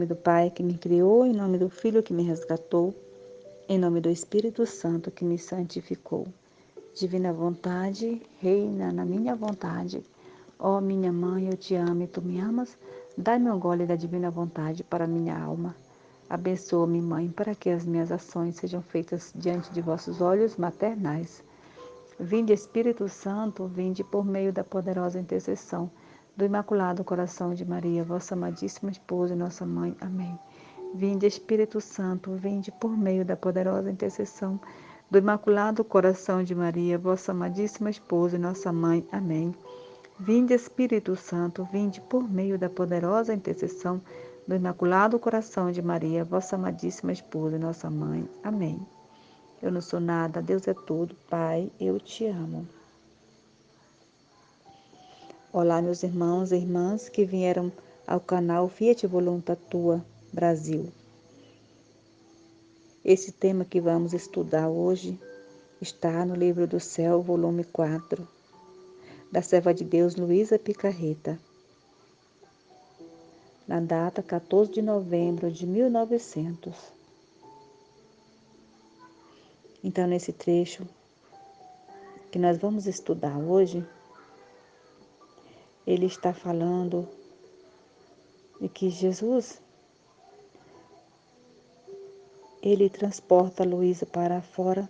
nome do Pai que me criou, em nome do Filho que me resgatou, em nome do Espírito Santo que me santificou. Divina vontade, reina na minha vontade. Ó minha mãe, eu te amo e tu me amas. Dai-me um gole da divina vontade para minha alma. Abençoa-me, mãe, para que as minhas ações sejam feitas diante de vossos olhos maternais. Vinde, Espírito Santo, vinde por meio da poderosa intercessão do Imaculado Coração de Maria, vossa amadíssima esposa e nossa mãe. Amém. Vinde, Espírito Santo, vinde por meio da poderosa intercessão do Imaculado Coração de Maria, vossa amadíssima esposa e nossa mãe. Amém. Vinde, Espírito Santo, vinde por meio da poderosa intercessão do Imaculado Coração de Maria, vossa amadíssima esposa e nossa mãe. Amém. Eu não sou nada, Deus é tudo. Pai, eu te amo. Olá, meus irmãos e irmãs que vieram ao canal Fiat Voluntas Tua Brasil. Esse tema que vamos estudar hoje está no Livro do Céu, volume 4, da serva de Deus Luísa Picarreta, na data 14 de novembro de 1900. Então, nesse trecho que nós vamos estudar hoje, ele está falando de que Jesus, ele transporta Luísa para fora,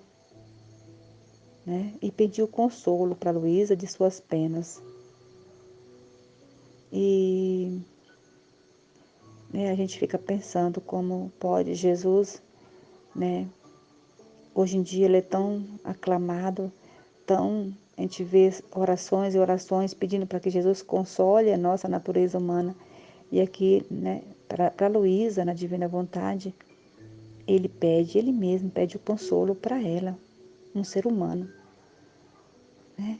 né, e pediu consolo para Luísa de suas penas. E a gente fica pensando como pode Jesus, né? Hoje em dia ele é tão aclamado, a gente vê orações e orações pedindo para que Jesus console a nossa natureza humana. E aqui, né, para Luísa, na divina vontade, ele mesmo pede o consolo para ela, um ser humano, né?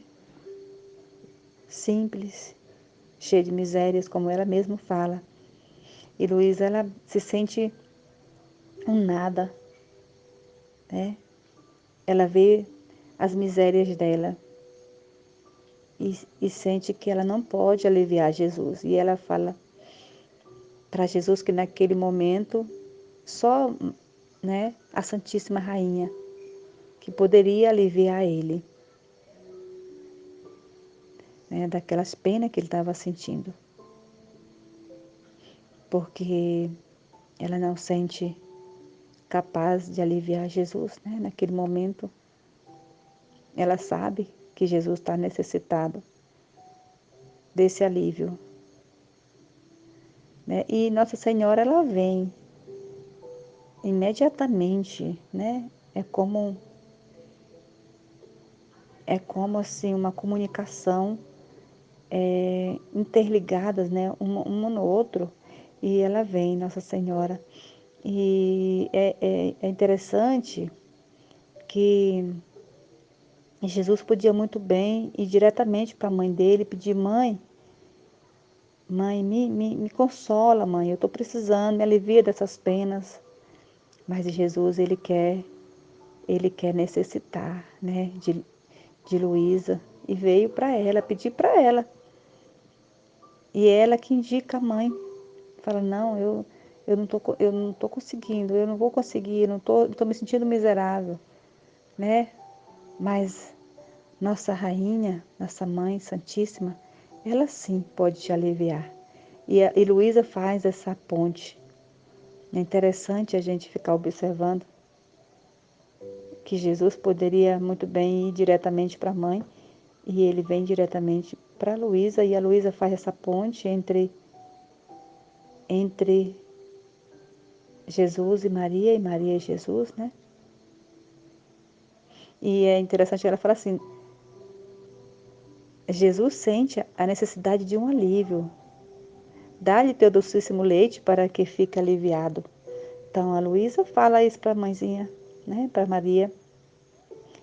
Simples, cheio de misérias, como ela mesma fala. E Luísa, ela se sente um nada, né? Ela vê as misérias dela e sente que ela não pode aliviar Jesus. E ela fala para Jesus que naquele momento só, né, a Santíssima Rainha que poderia aliviar ele, né, daquelas penas que ele estava sentindo. Porque ela não sente capaz de aliviar Jesus, né? Naquele momento, ela sabe que Jesus está necessitado desse alívio, né? E Nossa Senhora, ela vem imediatamente, né? É como assim uma comunicação interligadas, né? Um no outro, e ela vem, Nossa Senhora. E é interessante que Jesus podia muito bem ir diretamente para a mãe dele, pedir: mãe, me consola, mãe, eu estou precisando, me alivia dessas penas. Mas Jesus, ele quer necessitar, né, de Luísa, e veio para ela, pedir para ela. E é ela que indica a mãe, fala: não, eu não tô conseguindo, eu não vou conseguir, eu tô me sentindo miserável, né? Mas nossa rainha, nossa mãe santíssima, ela sim pode te aliviar. E Luísa faz essa ponte. É interessante a gente ficar observando que Jesus poderia muito bem ir diretamente para a mãe, e ele vem diretamente para Luísa, e a Luísa faz essa ponte entre Jesus e Maria e Jesus, né? E é interessante que ela fala assim: Jesus sente a necessidade de um alívio. Dá-lhe teu docíssimo leite para que fique aliviado. Então a Luísa fala isso para a mãezinha, né? Para Maria.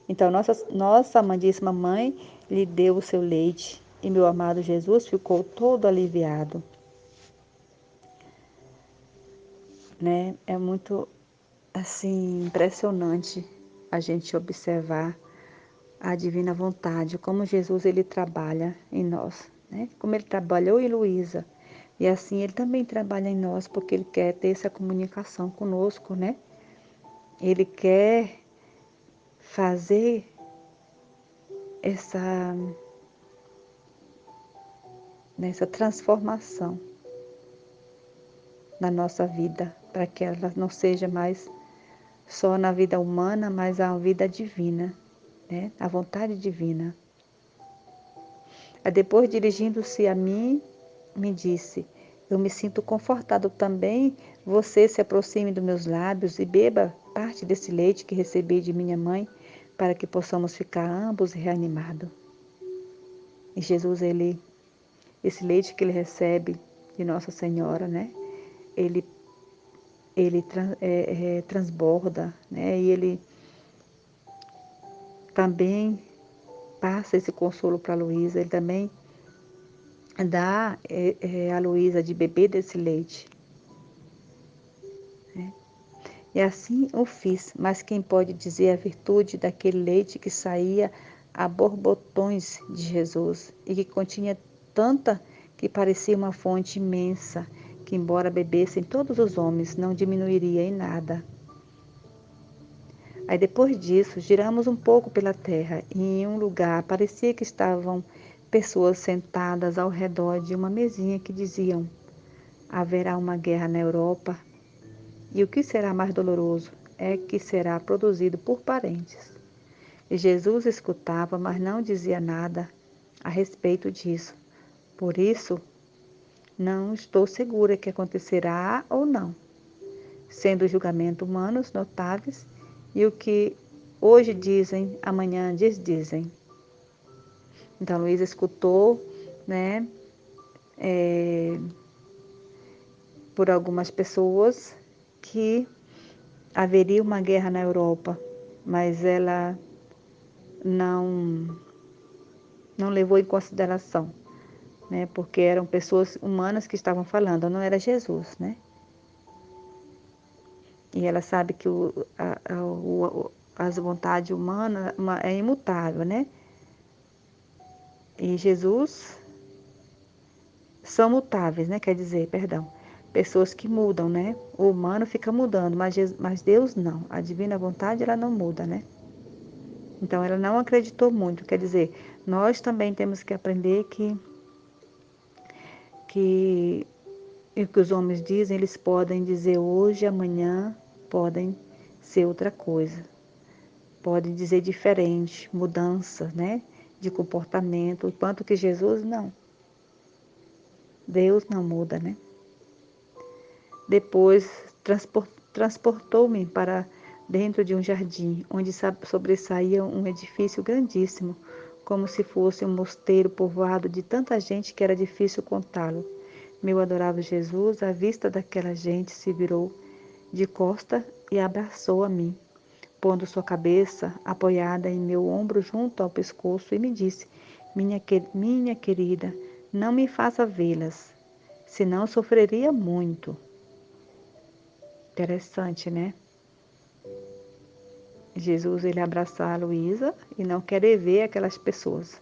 Então nossa amadíssima mãe lhe deu o seu leite e meu amado Jesus ficou todo aliviado, né? É muito assim impressionante a gente observar a divina vontade, como Jesus ele trabalha em nós, né? Como ele trabalhou em Luísa, E assim Ele também trabalha em nós, porque Ele quer ter essa comunicação conosco, né? Ele quer fazer nessa transformação na nossa vida, para que ela não seja mais só na vida humana, mas a vida divina, né? A vontade divina. Aí depois, dirigindo-se a mim, me disse: eu me sinto confortado também. Você se aproxime dos meus lábios e beba parte desse leite que recebi de minha mãe, para que possamos ficar ambos reanimados. E Jesus, esse leite que ele recebe de Nossa Senhora, né? Ele, ele transborda, né? E ele também passa esse consolo para a Luísa. Ele também dá a Luísa de beber desse leite, né? E assim o fiz, mas quem pode dizer a virtude daquele leite que saía a borbotões de Jesus e que continha tanta que parecia uma fonte imensa, que embora bebessem todos os homens, não diminuiria em nada. Aí depois disso, giramos um pouco pela terra e em um lugar parecia que estavam pessoas sentadas ao redor de uma mesinha que diziam: haverá uma guerra na Europa. E o que será mais doloroso é que será produzido por parentes. E Jesus escutava, mas não dizia nada a respeito disso. Por isso, não estou segura que acontecerá ou não, sendo julgamentos humanos notáveis, e o que hoje dizem, amanhã desdizem. Então, Luísa escutou, né, por algumas pessoas que haveria uma guerra na Europa, mas ela não não levou em consideração, né? Porque eram pessoas humanas que estavam falando, não era Jesus, né? E ela sabe que as vontades humanas é imutável, né? E Jesus são mutáveis, né? Quer dizer, perdão, pessoas que mudam, né? O humano fica mudando, mas Deus não. A divina vontade, ela não muda, né? Então, ela não acreditou muito. Quer dizer, nós também temos que aprender que o que os homens dizem, eles podem dizer hoje, amanhã, podem ser outra coisa. Podem dizer diferente, mudança, né? De comportamento, enquanto que Jesus não. Deus não muda, né? Depois transportou-me para dentro de um jardim, onde sobressaía um edifício grandíssimo, como se fosse um mosteiro povoado de tanta gente que era difícil contá-lo. Meu adorável Jesus, à vista daquela gente, se virou de costa e abraçou a mim, pondo sua cabeça apoiada em meu ombro junto ao pescoço, e me disse: minha querida, não me faça vê-las, senão sofreria muito. Interessante, né? Jesus, ele abraçar a Luísa e não querer ver aquelas pessoas,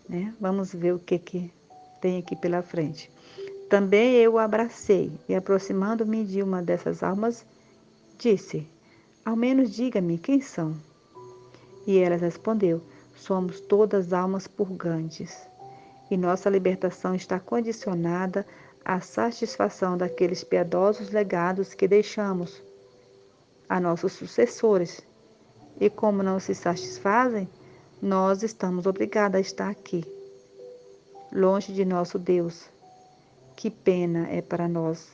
né? Vamos ver o que tem aqui pela frente. Também eu o abracei e, aproximando-me de uma dessas almas, disse: ao menos diga-me quem são. E ela respondeu: somos todas almas purgantes, e nossa libertação está condicionada à satisfação daqueles piedosos legados que deixamos a nossos sucessores. E como não se satisfazem, nós estamos obrigados a estar aqui, longe de nosso Deus. Que pena é para nós,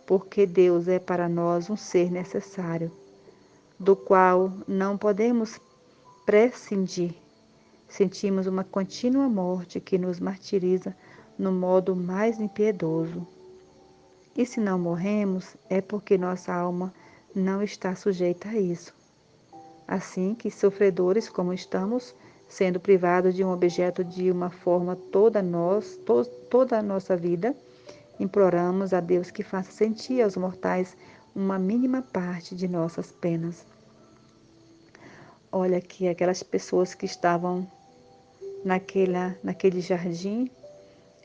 porque Deus é para nós um ser necessário, do qual não podemos prescindir. Sentimos uma contínua morte que nos martiriza no modo mais impiedoso. E se não morremos, é porque nossa alma não está sujeita a isso. Assim que, sofredores como estamos, sendo privados de um objeto de uma forma toda a nossa vida, imploramos a Deus que faça sentir aos mortais uma mínima parte de nossas penas. Olha aqui, aquelas pessoas que estavam naquele jardim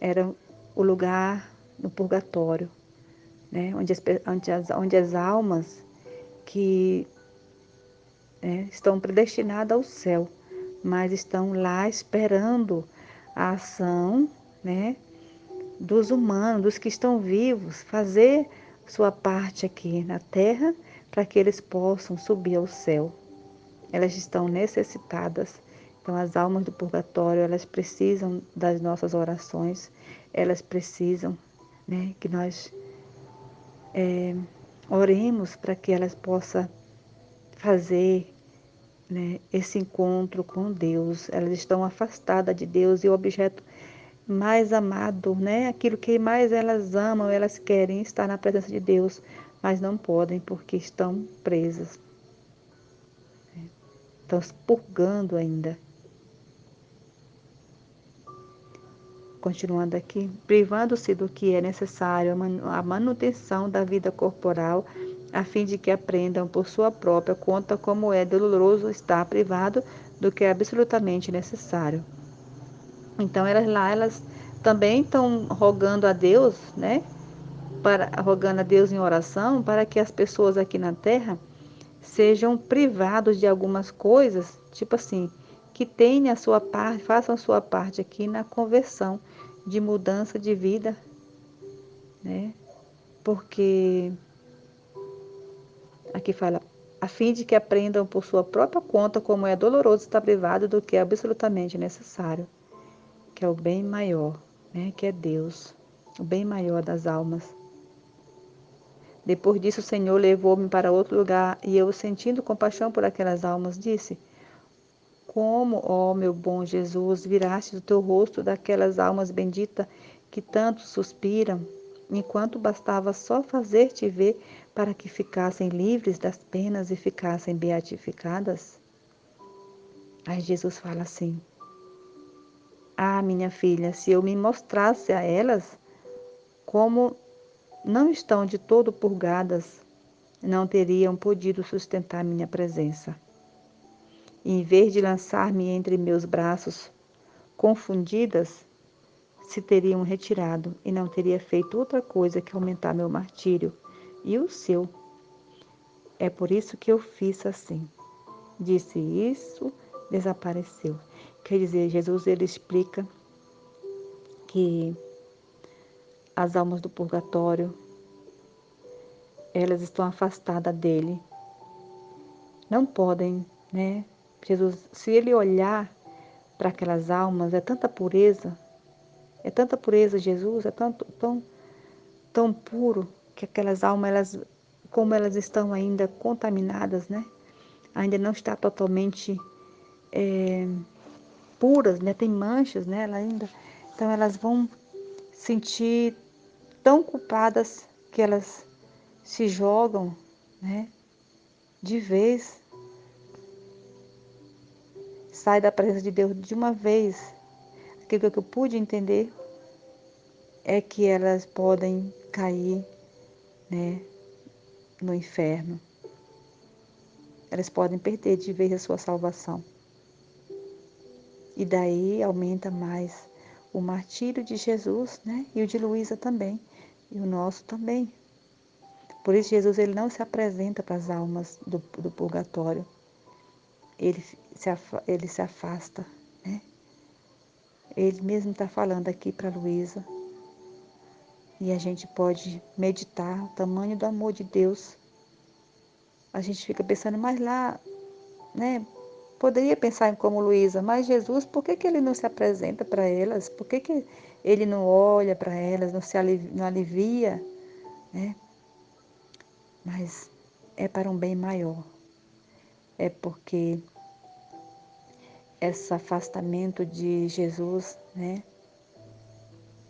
eram o lugar no purgatório, né? Onde as almas que estão predestinadas ao céu, mas estão lá esperando a ação, né, dos humanos, dos que estão vivos, fazer sua parte aqui na terra para que eles possam subir ao céu. Elas estão necessitadas. Então, as almas do purgatório, elas precisam das nossas orações, elas precisam, né, que nós oremos para que elas possam fazer, né, esse encontro com Deus. Elas estão afastadas de Deus e o objeto mais amado, né, aquilo que mais elas amam, elas querem estar na presença de Deus, mas não podem porque estão presas, estão se purgando ainda. Continuando aqui, privando-se do que é necessário à manutenção da vida corporal, a fim de que aprendam por sua própria conta como é doloroso estar privado do que é absolutamente necessário. Então elas também estão rogando a Deus, né? Rogando a Deus em oração para que as pessoas aqui na Terra sejam privados de algumas coisas, tipo assim, que tenham a sua parte, façam a sua parte aqui na conversão, de mudança de vida, né? Porque aqui fala, a fim de que aprendam por sua própria conta como é doloroso estar privado do que é absolutamente necessário, que é o bem maior, né? Que é Deus, o bem maior das almas. Depois disso, o Senhor levou-me para outro lugar e eu, sentindo compaixão por aquelas almas, disse: Como, ó meu bom Jesus, viraste o teu rosto daquelas almas benditas que tanto suspiram, enquanto bastava só fazer-te ver para que ficassem livres das penas e ficassem beatificadas? Aí Jesus fala assim: Ah, minha filha, se eu me mostrasse a elas como não estão de todo purgadas, não teriam podido sustentar minha presença. E, em vez de lançar-me entre meus braços, confundidas, se teriam retirado e não teria feito outra coisa que aumentar meu martírio e o seu. É por isso que eu fiz assim. Disse isso, desapareceu. Quer dizer, Jesus ele explica que as almas do purgatório, elas estão afastadas dele. Não podem, né? Jesus, se ele olhar para aquelas almas, é tanta pureza, Jesus, é tão puro, que aquelas almas, como elas estão ainda contaminadas, né? Ainda não está totalmente puras, né? Tem manchas, né? Então elas vão sentir tão culpadas que elas se jogam, né? De vez, sai da presença de Deus de uma vez. Aquilo que eu pude entender é que elas podem cair, né, no inferno. Elas podem perder de vez a sua salvação. E daí aumenta mais o martírio de Jesus, né? E o de Luísa também. E o nosso também. Por isso Jesus ele não se apresenta para as almas do purgatório. Ele se afasta, né? Ele mesmo está falando aqui para Luísa. E a gente pode meditar o tamanho do amor de Deus. A gente fica pensando, mas lá, né? Poderia pensar em como Luísa, mas Jesus, por que ele não se apresenta para elas? Por que ele não olha para elas, não alivia, né? Mas é para um bem maior. É porque esse afastamento de Jesus, né?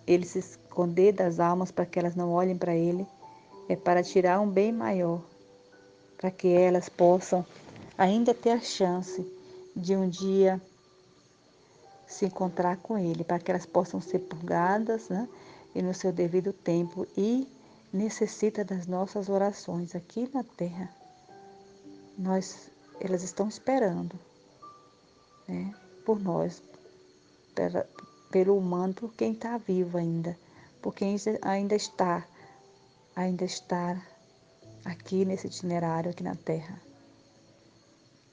Ele se esconder das almas para que elas não olhem para ele, é para tirar um bem maior, para que elas possam ainda ter a chance de um dia se encontrar com ele, para que elas possam ser purgadas, né? E no seu devido tempo, e necessita das nossas orações aqui na terra. Elas estão esperando, né? Por nós, pelo humano, por quem está vivo ainda, porque ainda está aqui nesse itinerário aqui na Terra,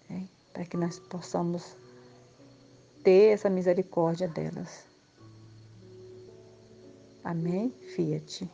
né? Para que nós possamos ter essa misericórdia delas. Amém? Fiat.